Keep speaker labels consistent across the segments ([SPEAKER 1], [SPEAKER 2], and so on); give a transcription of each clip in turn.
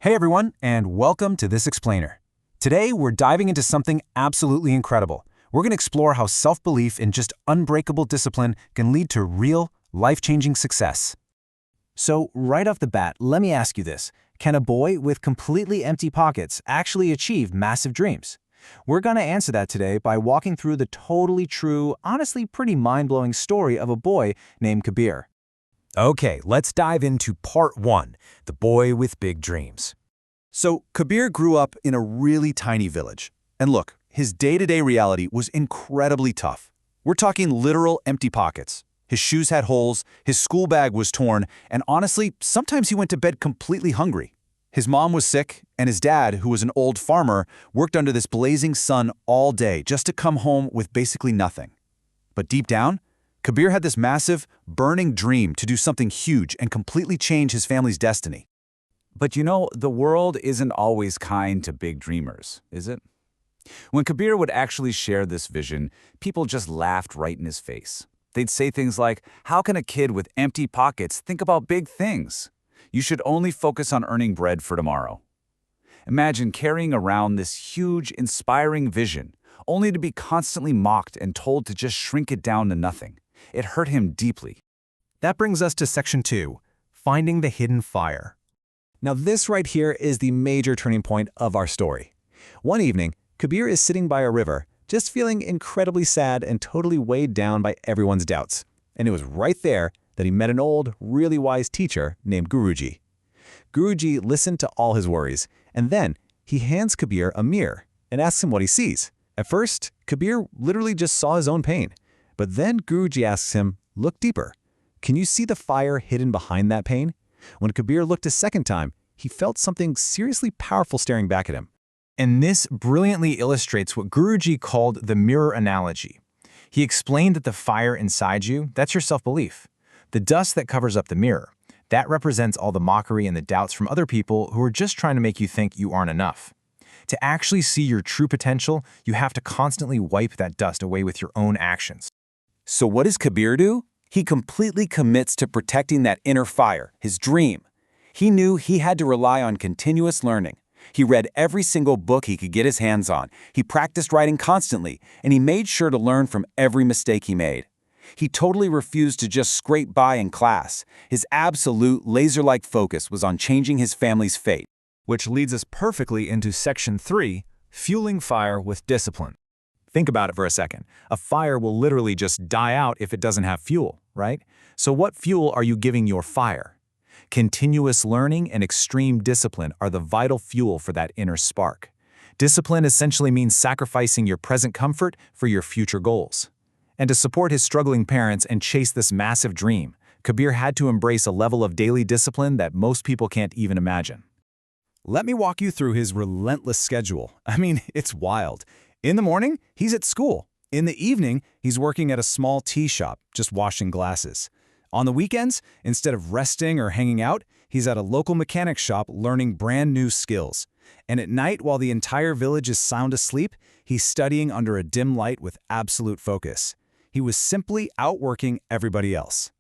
[SPEAKER 1] Hey everyone, and welcome to This Explainer. Today, we're diving into something absolutely incredible. We're going to explore how self-belief in just unbreakable discipline can lead to real, life-changing success. So, right off the bat, let me ask you this. Can a boy with completely empty pockets actually achieve massive dreams? We're going to answer that today by walking through the totally true, honestly pretty mind-blowing story of a boy named Kabir. Okay, let's dive into part 1, the boy with big dreams. So, Kabir grew up in a really tiny village. And look, his day-to-day reality was incredibly tough. We're talking literal empty pockets. His shoes had holes, his school bag was torn, and honestly, sometimes he went to bed completely hungry. His mom was sick, and his dad, who was an old farmer, worked under this blazing sun all day just to come home with basically nothing. But deep down, Kabir had this massive, burning dream to do something huge and completely change his family's destiny.
[SPEAKER 2] But you know, the world isn't always kind to big dreamers, is it? When Kabir would actually share this vision, people just laughed right in his face. They'd say things like, "How can a kid with empty pockets think about big things? You should only focus on earning bread for tomorrow." Imagine carrying around this huge, inspiring vision, only to be constantly mocked and told to just shrink it down to nothing. It hurt him deeply.
[SPEAKER 1] That brings us to section 2, finding the hidden fire. Now this right here is the major turning point of our story. One evening, Kabir is sitting by a river, just feeling incredibly sad and totally weighed down by everyone's doubts. And it was right there that he met an old, really wise teacher named Guruji. Guruji listened to all his worries, and then he hands Kabir a mirror and asks him what he sees. At first, Kabir literally just saw his own pain. But then Guruji asks him, "Look deeper. Can you see the fire hidden behind that pain?" When Kabir looked a second time, he felt something seriously powerful staring back at him. And this brilliantly illustrates what Guruji called the mirror analogy. He explained that the fire inside you, that's your self-belief. The dust that covers up the mirror, that represents all the mockery and the doubts from other people who are just trying to make you think you aren't enough. To actually see your true potential, you have to constantly wipe that dust away with your own actions.
[SPEAKER 2] So what does Kabir do? He completely commits to protecting that inner fire, his dream. He knew he had to rely on continuous learning. He read every single book he could get his hands on. He practiced writing constantly, and he made sure to learn from every mistake he made. He totally refused to just scrape by in class. His absolute laser-like focus was on changing his family's fate.
[SPEAKER 1] Which leads us perfectly into section 3, fueling fire with discipline. Think about it for a second. A fire will literally just die out if it doesn't have fuel, right? So what fuel are you giving your fire? Continuous learning and extreme discipline are the vital fuel for that inner spark. Discipline essentially means sacrificing your present comfort for your future goals. And to support his struggling parents and chase this massive dream, Kabir had to embrace a level of daily discipline that most people can't even imagine. Let me walk you through his relentless schedule. I mean, it's wild. In the morning, he's at school. In the evening, he's working at a small tea shop, just washing glasses. On the weekends, instead of resting or hanging out, he's at a local mechanic shop learning brand new skills. And at night, while the entire village is sound asleep, he's studying under a dim light with absolute focus. He was simply outworking everybody else.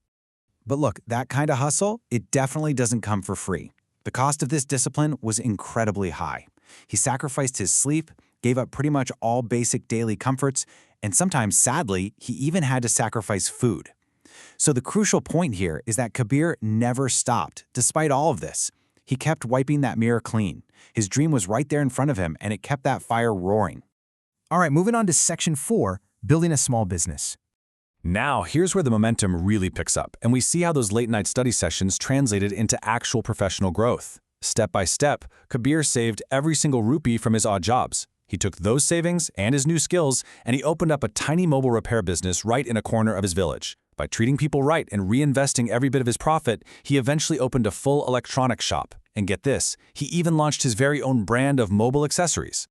[SPEAKER 1] But look, that kind of hustle, it definitely doesn't come for free. The cost of this discipline was incredibly high. He sacrificed his sleep, gave up pretty much all basic daily comforts, and sometimes, sadly, he even had to sacrifice food. So the crucial point here is that Kabir never stopped, despite all of this. He kept wiping that mirror clean. His dream was right there in front of him, and it kept that fire roaring. All right, moving on to section 4, building a small business. Now, here's where the momentum really picks up, and we see how those late-night study sessions translated into actual professional growth. Step by step, Kabir saved every single rupee from his odd jobs. He took those savings and his new skills, and he opened up a tiny mobile repair business right in a corner of his village. By treating people right and reinvesting every bit of his profit, he eventually opened a full electronics shop. And get this, he even launched his very own brand of mobile accessories.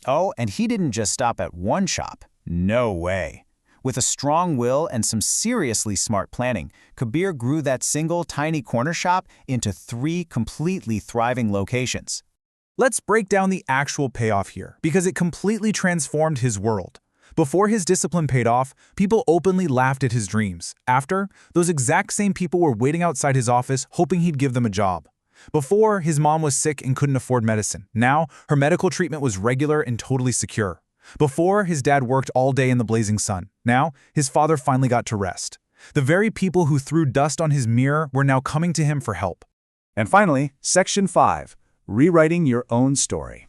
[SPEAKER 3] Oh, and he didn't just stop at one shop. No way. With a strong will and some seriously smart planning, Kabir grew that single tiny corner shop into 3 completely thriving locations.
[SPEAKER 1] Let's break down the actual payoff here, because it completely transformed his world. Before his discipline paid off, people openly laughed at his dreams. After, those exact same people were waiting outside his office hoping he'd give them a job. Before, his mom was sick and couldn't afford medicine. Now, her medical treatment was regular and totally secure. Before, his dad worked all day in the blazing sun. Now, his father finally got to rest. The very people who threw dust on his mirror were now coming to him for help.
[SPEAKER 2] And finally, Section 5, rewriting your own story.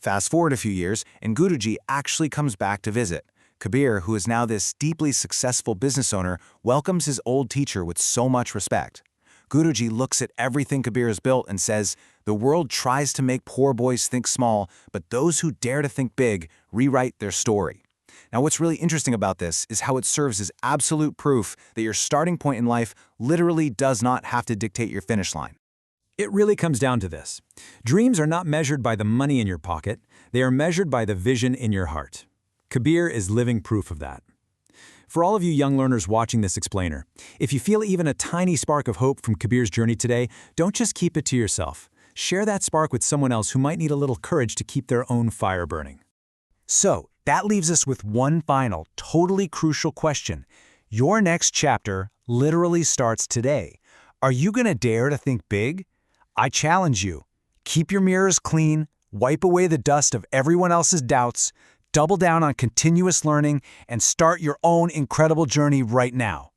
[SPEAKER 4] Fast forward a few years, and Guruji actually comes back to visit. Kabir, who is now this deeply successful business owner, welcomes his old teacher with so much respect. Guruji looks at everything Kabir has built and says, "The world tries to make poor boys think small, but those who dare to think big rewrite their story." Now, what's really interesting about this is how it serves as absolute proof that your starting point in life literally does not have to dictate your finish line.
[SPEAKER 5] It really comes down to this. Dreams are not measured by the money in your pocket, they are measured by the vision in your heart. Kabir is living proof of that. For all of you young learners watching this explainer, if you feel even a tiny spark of hope from Kabir's journey today, don't just keep it to yourself. Share that spark with someone else who might need a little courage to keep their own fire burning.
[SPEAKER 3] So, that leaves us with one final, totally crucial question. Your next chapter literally starts today. Are you going to dare to think big? I challenge you. Keep your mirrors clean, wipe away the dust of everyone else's doubts, double down on continuous learning, and start your own incredible journey right now.